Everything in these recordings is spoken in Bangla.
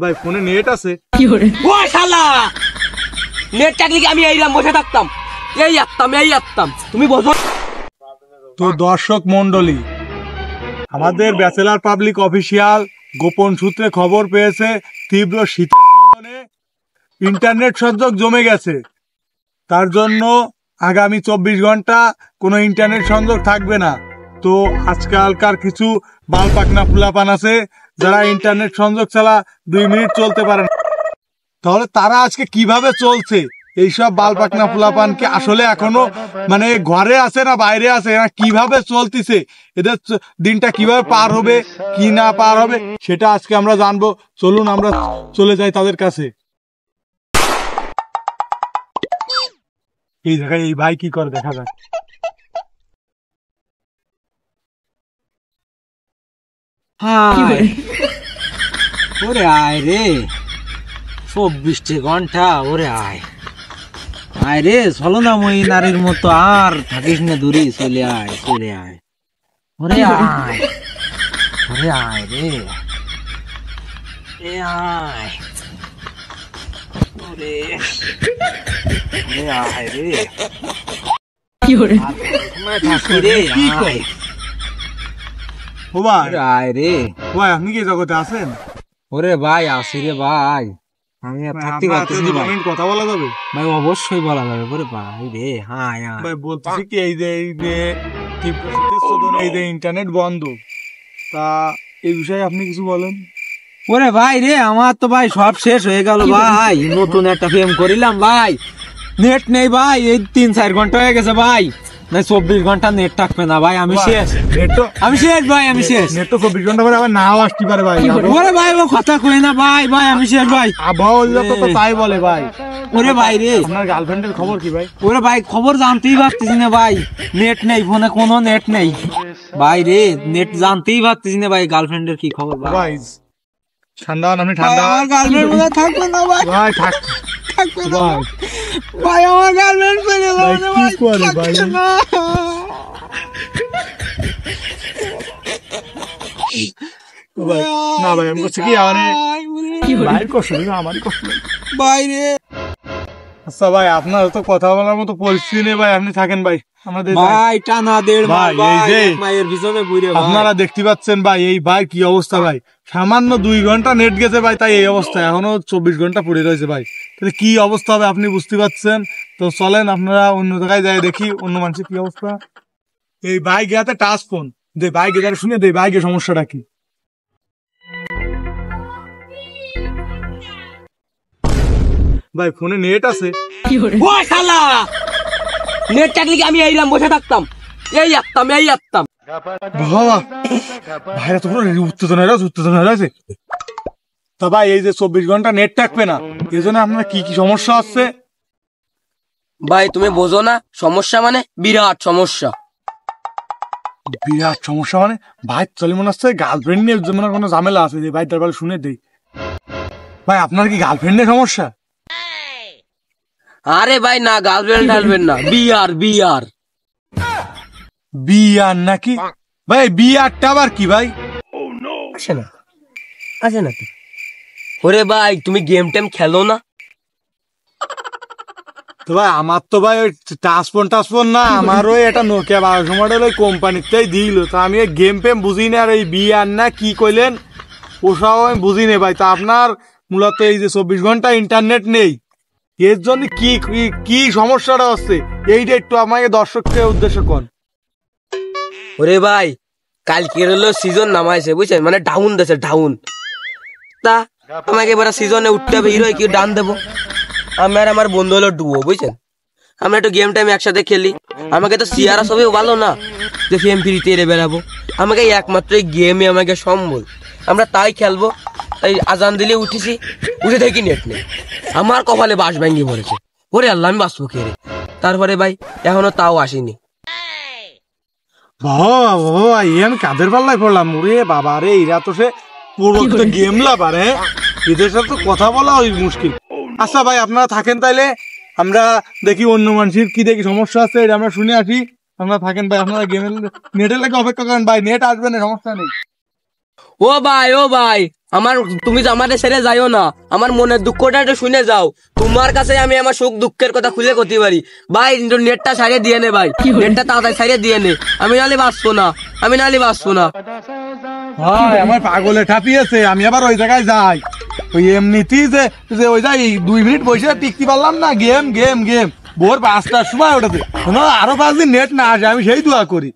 ভাই ফোনে নেট আছে? ও শালা, নেট থাকলে কি আমি এইরাম বসে থাকতাম? এই আত্তাম তুমি বোঝো তো দর্শক মন্ডলী, আমাদের ব্যাচেলার পাবলিক অফিসিয়াল গোপন সূত্রে খবর পেয়েছে তীব্র শীতের কারণে ইন্টারনেট সংযোগ জমে গেছে। তার জন্য আগামী 24 ঘন্টা কোনো ইন্টারনেট সংযোগ থাকবে না। তো আজকালকার কিছু বাল পাকনা ফুলাপান আছে যারা ইন্টারনেট সংযোগ ছাড়া 2 মিনিট চলতে পারে না। তাহলে তারা আজকে কিভাবে চলছে? এইসব বাল পাকনা ফুলাপানকে আসলে এখনো মানে ঘরে আছে না বাইরে আছে, এরা কিভাবে চলতেছে, এদের দিনটা কিভাবে পার হবে কি না পার হবে সেটা আজকে আমরা জানবো। চলুন আমরা চলে যাই তাদের কাছে। এই জায়গায় এই ভাই কি করে দেখা যায়। ওরে আয় রে, 24 ঘন্টা ওরে আয় আয় রে, চলো না মই নারীর মতো আর থাকিস না দূরে, চলে আয় ওরে আয়, ওরে আয় রে, আয় ওরে, আয় রে, কি করে থাকি রে, আয় ও ভাই, আয় রে ভাই আপনি কি জগতে আছেন? ওরে ভাই আসি রে ভাই, আমি আর থাকতে পারতেছি ভাই। কথা বলা যাবে ভাই? অবশ্যই বলা যাবে। ওরে ভাই রে, হ্যাঁ ভাই বলতেছি কি, এই যে তীব্র শীতের চোদনে এই যে ইন্টারনেট বন্ধ, তা এই বিষয়ে আপনি কিছু বলেন। ওরে ভাই রে, আমার তো ভাই সব শেষ হয়ে গেল ভাই। নতুন একটা ফেম করিলাম ভাই, নেট নেই ভাই, এই 3-4 ঘন্টা হয়ে গেছে ভাই, না 24 ঘন্টা নেট থাকবে না ভাই, আমি শেষ, আমি শেষ ভাই, আমি শেষ। নেট তো 24 ঘন্টা পরে আবার নাও আসতে পারে ভাই। ওরে ভাই ও কথা কই না ভাই, ভাই আমি শেষ ভাই। আবহাওয়া অধিদপ্তর তো তাই বলে ভাই। ওরে ভাই রে, আপনার গার্লফ্রেন্ডের খবর কি ভাই? ওরে ভাই খবর জানতেই পারতেছি না ভাই, নেট নেই ফোনে, কোনো নেট নেই ভাই রে, নেট জানতেই পারতেছি না ভাই, গার্লফ্রেন্ডের কি খবর ভাই? ঠান্ডা আপনি ঠান্ডা, আমার গার্লফ্রেন্ড মনে থাকবে না ভাই, ভাই থাকবে না ভাই, আমার গার্লফ্রেন্ড ফেলে দাও না ভাই, কি করে ভাই? না ভাই আমি করছি কি, ভাইয়ের কষ্ট না আমারই কষ্ট ভাই রে। আচ্ছা ভাই, আপনার তো কথা বলার মতো পরিস্থিতি নেই ভাই, আপনি থাকেন ভাই আমাদের ভাই। টানা 1.5 মাস ভাই, এই যে মায়ের পিছনে ঘুরে ভাই, আপনারা দেখতে পাচ্ছেন ভাই এই ভাই কি অবস্থা ভাই। সামান্য 2 ঘন্টা নেট গেছে ভাই, তাই এই অবস্থা, এখনো 24 ঘন্টা পড়ে রয়েছে ভাই। তাহলে কি অবস্থা হবে আপনি বুঝতে পারছেন। তো চলেন আপনারা অন্য জায়গায় যাই দেখি অন্য মানুষের কি অবস্থা। এই ভাই গেতে টাচ ফোন দে, ভাই গে শুনে দে, ভাই গে সমস্যাটা কি। ভাই ফোনে নেট আছে? ও শালা, নেট থাকলে কি আমি এইরাম বসে থাকতাম? এই আত্তাম বাবা, ভাইরা তো উত্তেজনা আছে। তা ভাই এই যে 24 ঘন্টা নেট থাকবে না, এই জন্য আপনার কি কি সমস্যা হচ্ছে? ভাই তুমি বোঝো না, সমস্যা মানে বিরাট সমস্যা। বিরাট সমস্যা মানে? ভাই চলে মনে হচ্ছে গার্লফ্রেন্ড নিয়ে মনে কোনো ঝামেলা আছে, যে ভাই তারপরে শুনে দেই। ভাই আপনার কি গার্লফ্রেন্ডের সমস্যা? আরে ভাই না, গার্লফ্রেন্ড না, বিয়ার নাকি? ভাই বিয়ারটা আবার কি ভাই? আসে না তো। ওরে ভাই তুমি গেম টেম খেলো না? তো ভাই আমার তো ভাই ওই টাচফোন না, আমার ওই একটা নোকিয়া 1200 মডেল ওই কোম্পানিতেই দিল। তো আমি ওই গেম পেম বুঝি না, আর এই বিয়ার না কি কইলেন ওসব আমি বুঝি না ভাই। তা আপনার মূলত এই যে 24 ঘন্টা ইন্টারনেট নেই, এর জন্য কি কি সমস্যাটা হচ্ছে এইটা একটু আমাকে দর্শককে উদ্দেশ্য কর। ওরে ভাই কালকে হলো সিজন নামাইছে বুঝছেন, মানে ডাউন দেশে ডাউন, তা আমাকে এবার সিজনে উঠতে হবে, হিরো কি ডান দেবো। আমি আর আমার বন্ধু হলো ডুবো বুঝছেন, আমরা একটু গেম টাইম একসাথে খেলি। আমাকে তো সিয়ারা সবই ভালো না যে ফেম ফ্রিতে এড়ে বেড়াবো, আমাকে একমাত্র গেমে আমাকে সম্বল, আমরা তাই খেলবো। তাই আজান দিলে উঠেছি, উঠে দেখি নেট নেই, আমার কপালে বাঁশ ভেঙে পড়েছে। ওরে আল্লাহ আমি বাঁচবো কে রে। তারপরে ভাই এখনো তাও আসেনি। বাবা আমি কাদের পাল্লায় পড়লাম রে বাবা রে, এরা তো সে পুরো গেম লাভার। হ্যাঁ, এদের সাথে তো কথা বলা ওই মুশকিল। আচ্ছা ভাই আপনারা থাকেন, তাইলে আমরা দেখি অন্য মানুষের কি দেখি সমস্যা আছে, এটা আমরা শুনে আসি। আপনারা থাকেন ভাই, আপনারা গেমের নেটের লাগে অপেক্ষা করেন ভাই, নেট আসবে না, সমস্যা নেই। ও ভাই আমার তুমি যে আমাদের ছেড়ে যাইও না, আমার মনের দুঃখটা একটু শুনে যাও। তোমার কাছে আমি আমার সুখ দুঃখের কথা খুলে করতে পারি। ভাই নেটটা সারিয়ে দিয়ে নে, ভাই নেটটা তাড়াতাড়ি সারিয়ে দিয়ে নে। আমি নাহলে বাঁচবো না। ভাই আমার পাগলে ঠাপিয়েছে, আমি আবার ওই জায়গায় যাই। ওই এমনিতেই যে ওই যাই 2 মিনিট বসে টিকতে পারলাম না, গেম ভোর 5টার সময় ওটাতে আরো 5 দিন নেট না আসে, আমি সেই দোয়া করি।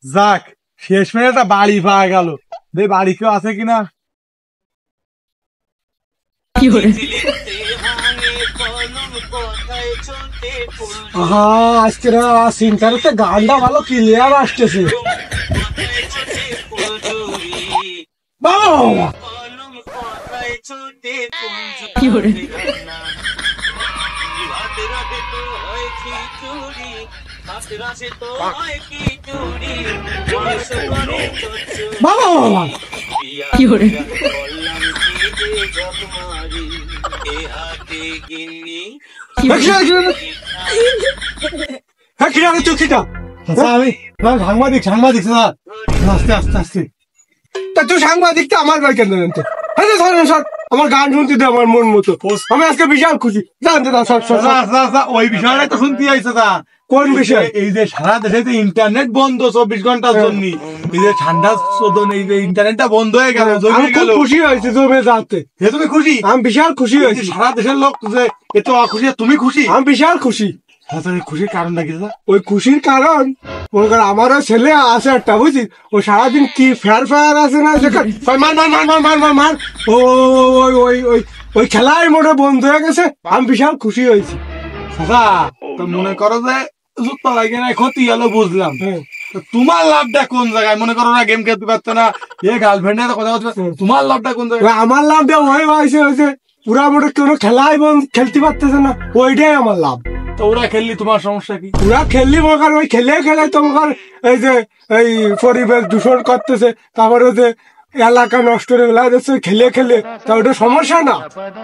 যাক, শেষ মেয়ে একটা বাড়ি পাওয়া গেল। বাড়ি কেউ আছে কিনা? আজকের সিনটারতে গানটা ভালো ক্লিয়ার আসতেছে। সাংবাদিক আস্তে তা তুই সাংবাদিক তো আমার ভাই কেন জানতো? আমার গান শুনতে দে আমার মন মতো। আমি আজকে বিশাল খুশি, জানতে দাও। ওই বিষয়টাই তো শুনতে আইছে। কোন বিষয়? এই যে সারা দেশে যে ইন্টারনেট বন্ধ 24 ঘন্টার জন্য, এই যে ঠান্ডা এই যে ইন্টারনেটটা বন্ধ হয়ে গেল, আমি খুব খুশি হয়েছে জমে যাতে। তুমি খুশি? আমি বিশাল খুশি হয়েছি। সারা দেশের লোক যে এত অখুশি, তুমি খুশি? আমি বিশাল খুশি। খুশির কারণটা কি? ওই খুশির কারণ আমারও ছেলে আছে একটা, বুঝছিস? ও সারাদিন কি ফেয়ার আছে না, মার ওই খেলায় মোটে বন্ধ হয়ে গেছে। আমি বিশাল খুশি হয়েছি। মনে করো যে জুতো লাগে না, ক্ষতি হলো বুঝলাম। তোমার লাভটা কোন জায়গায়? মনে করো না গেম খেলতে পারতো না, গার্লফ্রেন্ডের কথা বলতে, তোমার লাভটা কোন জায়গায়? আমার লাভটা ওই হয়েছে পুরা মোটে কোনো খেলাই খেলতে পারতেছে না, ওইটাই আমার লাভ। তো ওরা খেললি তোমার সমস্যা কি? ওরা খেললি মনে ওই খেলে তোমার এই যে এই পরিবেশ দূষণ করতেছে, তারপরে যে এলাকা নষ্ট করে ফেলা যাচ্ছে খেলে, তা ওটা সমস্যা না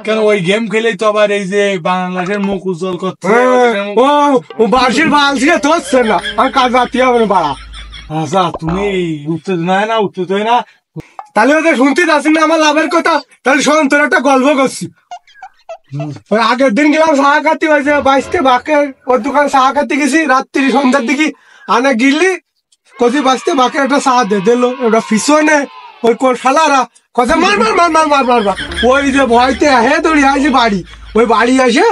কেন? ওই গেম খেলেই তো আবার এই যে বাংলাদেশের মুখ উজ্জ্বল করছে। ও বার্ষিক বালছে ধরছে না, আর কাজ রাতে হবে বাড়া। আচ্ছা, তুমি উত্তেজনা না তাহলে ওদের শুনতে যাচ্ছি না আমার লাভের কথা। তাহলে শোন, তোর একটা গল্প করছি। ওই আগের দিন গেলাম সাহা কাটতে, হয়েছে বাইশতে বাঁকের ওর দোকানে সাহা কাটতে গেছি রাত্রি সন্ধ্যার দিকে। আনে গিললি কচি বাঁচতে বাঁকের একটা সাহা দিল, ওটা পিছনে ওই শালারা কথা মার। ওই যে ভয়তে হে দৌড়ি আসি বাড়ি, ওই বাড়ি আসে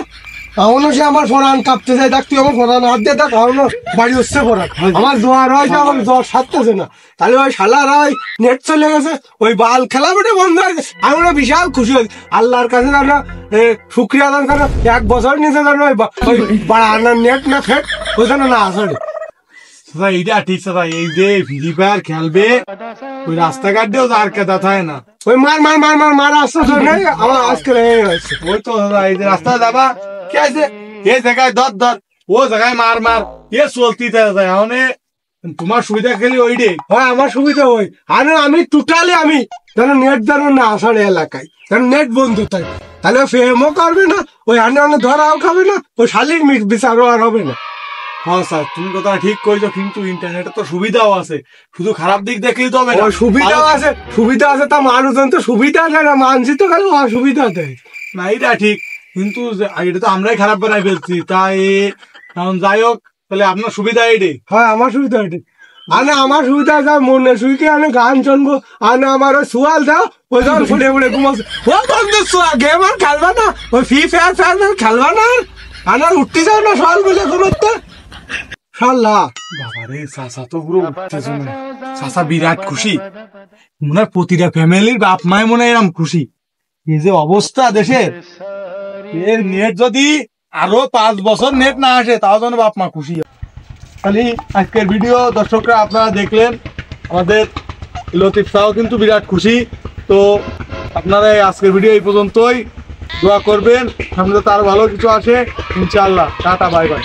এখনো সে আমার ফোরান কাঁপতে যায়। দেখ তুই আমার ফোরান হাত দিয়ে দেখ, এখনো বাড়ি হচ্ছে ফোরান। আমার জ্বর হয়েছে, আমার জ্বর সারতেছে না। তাহলে ওই শালারা ওই নেট চলে গেছে, ওই বাল খেলা বেটে বন্ধ হয়ে গেছে। আমি ওরা বিশাল খুশি হয়েছি। আল্লাহর কাছে জানো শুক্রিয়া দান কেন 1 বছর নিচে জানো ওই বাড়া আনার নেট না ফেট ওই জন্য না আসলে। এইটা ঠিক আছে। এই যে ফ্রি ফায়ার খেলবে ওই রাস্তাঘাট দিয়েও আর কেদা থাকে না, ওই মার আসতে আমার আজকে হয়েছে। ওই তো এই যে রাস্তায় যাবা কি আছে, এই জায়গায় ধর ও জায়গায় মার এ চলতি যায়। এখন তোমার সুবিধা খেলি ওই রে। হয় আমার সুবিধা ওই। আর আমি টোটালি আমি যেন নেট জানো না আসার এলাকায়, যেন নেট বন্ধ থাকে। তাহলে ফেমও করবে না, ওই আনে ধরাও খাবে না, ওই শালির বিচারও আর হবে না। হ্যাঁ স্যার, তুমি কথা ঠিক কইছো, কিন্তু ইন্টারনেটে তো সুবিধাও আছে, শুধু খারাপ দিক দেখলেই তো হবে না। সুবিধা আছে তা মানুষজন তো সুবিধা দেয় না, মানছি তো খালি অসুবিধা দেয় না। এটা ঠিক, কিন্তু এটা তো আমরাই খারাপ বানাই ফেলছি। তাই এখন যাই হোক, তাহলে আপনার সুবিধা এটি? হয় আমার সুবিধা এটি। আনে আমার সুবিধা যা মনে শুইকে আনে গান শুনবো, আনে আমার ওই সোয়াল দাও, ওই যখন ফুটে ঘুমাচ্ছে ও বন্ধু সোয়া গেম আর খেলবা না, ওই ফ্রি ফায়ার খেলবা না, আনার উঠতে যাও না সকাল বলে ঘুমাতে। বাবারে চাচা তো পুরো উত্তেজনা, চাচা বিরাট খুশি। মনে হয় প্রতিটা ফ্যামিলির বাপ মায় মনে হয় এরকম খুশি। এই যে অবস্থা দেশের, এর নেট যদি আরো 5 বছর নেট না আসে তাও যেন বাপ মা খুশি। খালি আজকের ভিডিও দর্শকরা আপনারা দেখলেন, আমাদের লতিফ সাহ কিন্তু বিরাট খুশি। তো আপনারা আজকের ভিডিও এই পর্যন্তই, দোয়া করবেন সামনে তো আরো ভালো কিছু আসে ইনশাআল্লাহ। Tata, bye bye.